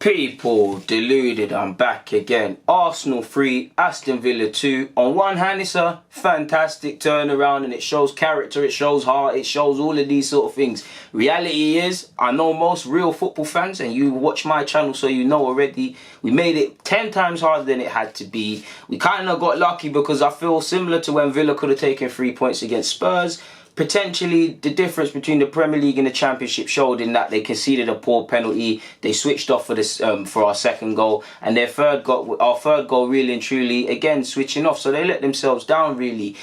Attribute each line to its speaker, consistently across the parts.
Speaker 1: People, Deluded, I'm back again. Arsenal 3, Aston Villa 2. On one hand, it's a fantastic turnaround and it shows character, it shows heart, it shows all of these sort of things. Reality is, I know most real football fans, and you watch my channel so you know already, we made it 10 times harder than it had to be. We kind of got lucky because I feel similar to when Villa could have taken 3 points against Spurs. Potentially, the difference between the Premier League and the Championship showed in that they conceded a poor penalty. They switched off for this for our second goal, and our third goal, really and truly, again switching off. So they let themselves down, really.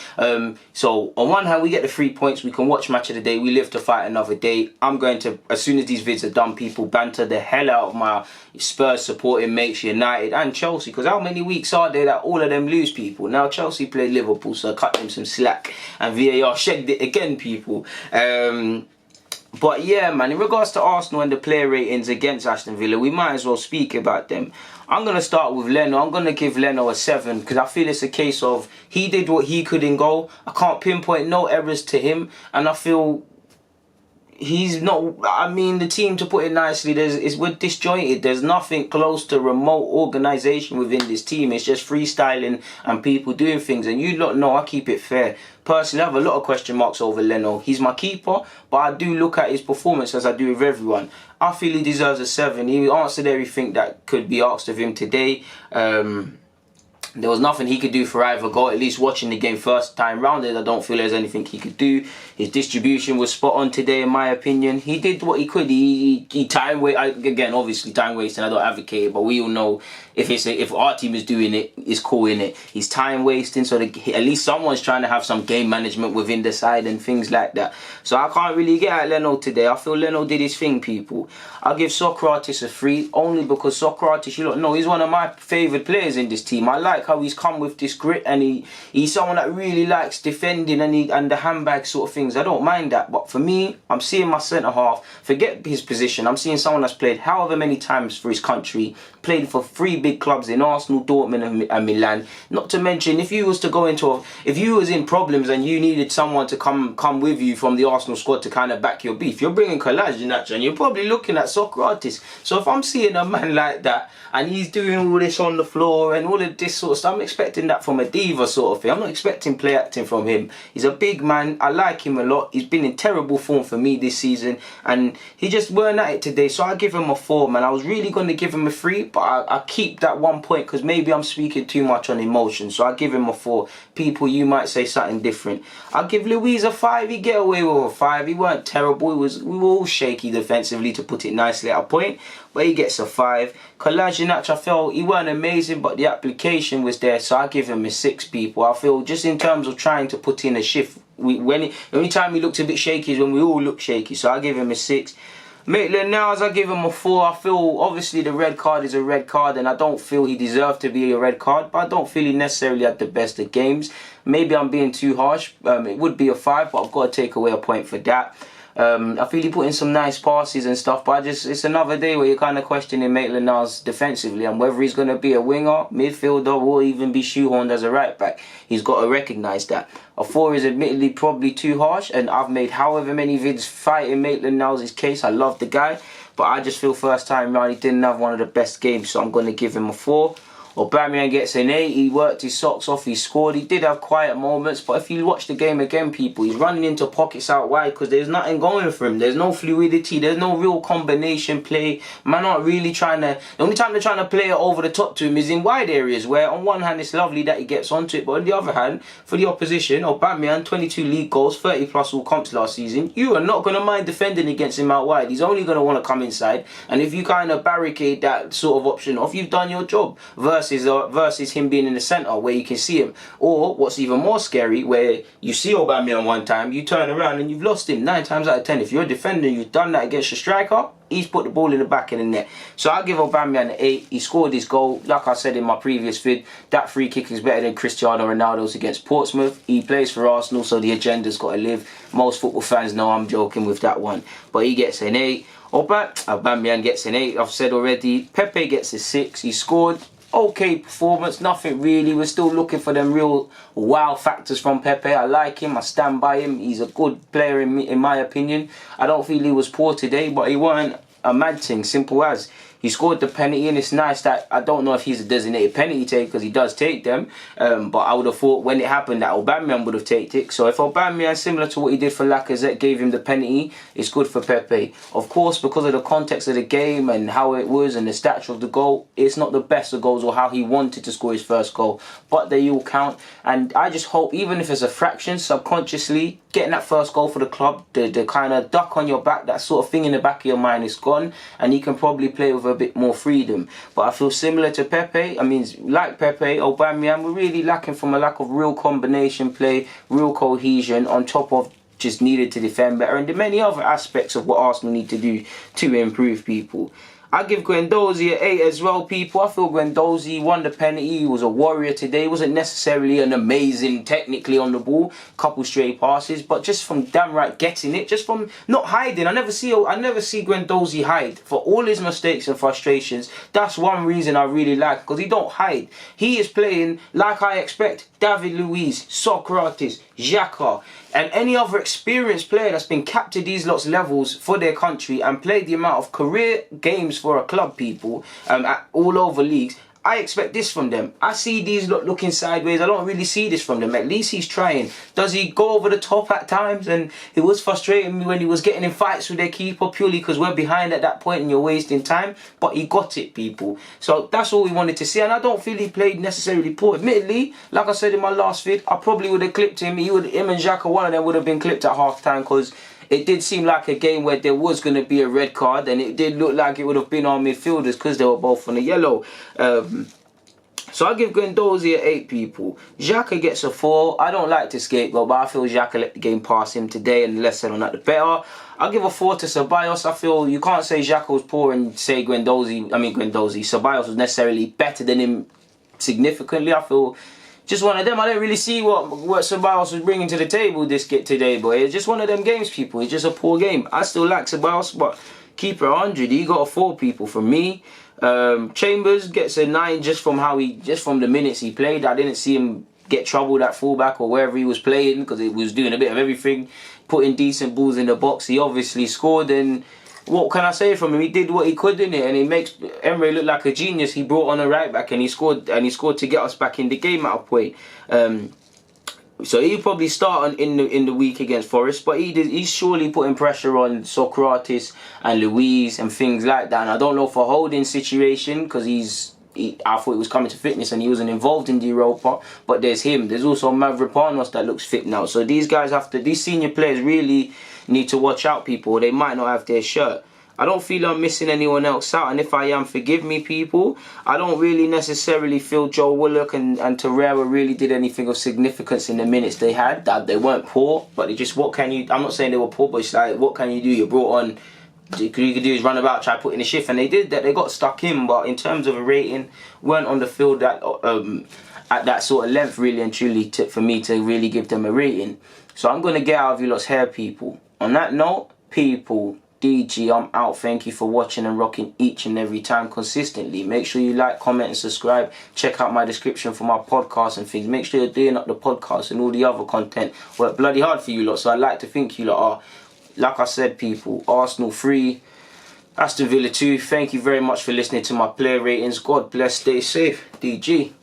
Speaker 1: So on one hand, we get the 3 points. We can watch match of the day. We live to fight another day. I'm going to, as soon as these vids are done, people banter the hell out of my Spurs supporting mates, United and Chelsea. Because how many weeks are there that all of them lose, people? Now Chelsea play Liverpool, so cut them some slack, and VAR shagged it again, people. But yeah, man, in regards to Arsenal and the player ratings against Aston Villa, we might as well speak about them. I'm going to start with Leno. I'm going to give Leno a 7 because I feel it's a case of he did what he could in goal. I can't pinpoint no errors to him, and I feel he's not, I mean, the team, to put it nicely, we're disjointed. There's nothing close to remote organisation within this team. It's just freestyling and people doing things. And you lot know I keep it fair. Personally, I have a lot of question marks over Leno. He's my keeper, but I do look at his performance as I do with everyone. I feel he deserves a 7. He answered everything that could be asked of him today. There was nothing he could do for either goal. At least watching the game first time round, I don't feel there's anything he could do. His distribution was spot on today, in my opinion. He did what he could. He time wasted. Again, obviously time wasting. I don't advocate it, but we all know if our team is doing it, it's cool in it. He's time wasting, so at least someone's trying to have some game management within the side and things like that. So I can't really get at Leno today. I feel Leno did his thing, people. I'll give Socrates a 3 only because Socrates, you don't know, he's one of my favoured players in this team. I like how he's come with this grit, and he's someone that really likes defending and the handbag sort of things. I don't mind that, but for me, I'm seeing my centre half, forget his position, I'm seeing someone that's played however many times for his country, played for 3 big clubs in Arsenal, Dortmund and Milan. Not to mention, if you was in problems and you needed someone to come with you from the Arsenal squad to kind of back your beef, you're bringing Kolasinac and you're probably looking at Socrates. So if I'm seeing a man like that and he's doing all this on the floor and all of this sort of stuff, I'm expecting that from a diva sort of thing. I'm not expecting play acting from him. He's a big man. I like him a lot. He's been in terrible form for me this season, and he just weren't at it today. So I give him a 4, man. I was really going to give him a 3, but I keep that 1 point because maybe I'm speaking too much on emotion. So I give him a 4. People, you might say something different. I'll give Luiz a 5. He get away with a 5. He weren't terrible. We were all shaky defensively, to put it nicely, at a point, but he gets a 5. Kolasinac, I felt he weren't amazing, but the application was there, so I give him a 6, people. I feel just in terms of trying to put in a shift, the only time he looked a bit shaky is when we all look shaky, so I give him a 6. Maitland-Niles, I give him a 4. I feel obviously the red card is a red card, and I don't feel he deserved to be a red card, but I don't feel he necessarily had the best of games. Maybe I'm being too harsh. It would be a 5, but I've got to take away a point for that. I feel he put in some nice passes and stuff, but it's another day where you're kind of questioning Maitland-Niles defensively and whether he's going to be a winger, midfielder, or even be shoehorned as a right back. He's got to recognise that. A 4 is admittedly probably too harsh, and I've made however many vids fighting Maitland-Niles' case. I love the guy, but I just feel first time round he didn't have one of the best games, so I'm going to give him a 4. Aubameyang gets an 8. He worked his socks off. He scored. He did have quiet moments, but if you watch the game again, people, he's running into pockets out wide because there's nothing going for him. There's no fluidity. There's no real combination play. Man, not really trying to. The only time they're trying to play it over the top to him is in wide areas, where on one hand it's lovely that he gets onto it, but on the other hand, for the opposition, Aubameyang, 22 league goals, 30 plus all comps last season. You are not going to mind defending against him out wide. He's only going to want to come inside, and if you kind of barricade that sort of option off, you've done your job. Versus him being in the centre where you can see him. Or what's even more scary, where you see Aubameyang one time, you turn around and you've lost him 9 times out of 10. If you're a defender, you've done that against your striker, he's put the ball in the back of the net. So I'll give Aubameyang an 8. He scored his goal. Like I said in my previous vid, that free kick is better than Cristiano Ronaldo's against Portsmouth. He plays for Arsenal, so the agenda's got to live. Most football fans know I'm joking with that one, but he gets an 8. Aubameyang gets an 8, I've said already. Pepe gets a 6. He scored. Okay performance, nothing really. We're still looking for them real wow factors from Pepe. I like him, I stand by him. He's a good player in my opinion. I don't feel he was poor today, but he weren't a mad thing, simple as. He scored the penalty, and it's nice that I don't know if he's a designated penalty taker because he does take them. But I would have thought when it happened that Aubameyang would have taken it. So if Aubameyang, similar to what he did for Lacazette, gave him the penalty, it's good for Pepe. Of course, because of the context of the game and how it was and the stature of the goal, it's not the best of goals or how he wanted to score his first goal. But they all count. And I just hope, even if it's a fraction, subconsciously, getting that first goal for the club, the kind of duck on your back, that sort of thing in the back of your mind is gone, and you can probably play with a bit more freedom. But I feel similar to Pepe. I mean, like Pepe, Aubameyang, we're really lacking from a lack of real combination play, real cohesion, on top of just needed to defend better, and the many other aspects of what Arsenal need to do to improve, people. I give Guendouzi an 8 as well, people. I feel Guendouzi won the penalty. He was a warrior today. He wasn't necessarily an amazing technically on the ball, couple straight passes, but just from damn right getting it, just from not hiding. I never see Guendouzi hide. For all his mistakes and frustrations, that's one reason I really like, because he don't hide. He is playing like I expect David Luiz, Socrates, Xhaka, and any other experienced player that's been capped to these lots levels for their country and played the amount of career games for a club, people, at all over leagues. I expect this from them. I see these looking sideways. I don't really see this from them. At least he's trying. Does he go over the top at times? And it was frustrating me when he was getting in fights with their keeper purely because we're behind at that point and you're wasting time. But he got it, people. So that's all we wanted to see. And I don't feel he played necessarily poor. Admittedly, like I said in my last vid, I probably would have clipped him. Him and Xhaka, one of them would have been clipped at half time, because it did seem like a game where there was going to be a red card, and it did look like it would have been on midfielders because they were both on the yellow. So I give Guendouzi an 8, people. Xhaka gets a 4. I don't like to scapegoat, but I feel Xhaka let the game pass him today, and the less said on that, the better. I'll give a 4 to Ceballos. I feel you can't say Xhaka was poor and say Ceballos was necessarily better than him significantly. I feel just one of them. I didn't really see what Ceballos was bringing to the table today, but it's just one of them games, people. It's just a poor game. I still like Ceballos, but keeper 100. He got a 4, people, from me. Chambers gets a 9 just from the minutes he played. I didn't see him get troubled at fullback or wherever he was playing, because he was doing a bit of everything, putting decent balls in the box. He obviously scored, and what can I say from him? He did what he could in it, and he makes Emery look like a genius. He brought on a right back, and he scored to get us back in the game at a point. So he'll probably start in the week against Forest, but he's surely putting pressure on Socrates and Luiz and things like that. And I don't know for holding situation, because I thought he was coming to fitness and he wasn't involved in the Europa. But there's him. There's also Mavropanos that looks fit now. So these senior players really need to watch out, people. They might not have their shirt. I don't feel I'm missing anyone else out, and if I am, forgive me, people. I don't really necessarily feel Joe Willock and Torreira really did anything of significance in the minutes they had. They weren't poor, but I'm not saying they were poor, but it's like, what can you do? You brought on, all you could do is run about, try put in a shift, and they did that. They got stuck in, but in terms of a rating, weren't on the field at that sort of length, really and truly, for me to really give them a rating. So I'm going to get out of you lot's hair, people. On that note, people, DG, I'm out. Thank you for watching and rocking each and every time consistently. Make sure you like, comment and subscribe. Check out my description for my podcast and things. Make sure you're doing up the podcast and all the other content. Work bloody hard for you lot, so I'd like to think you lot are. Like I said, people, Arsenal 3, Aston Villa 2. Thank you very much for listening to my player ratings. God bless, stay safe. DG.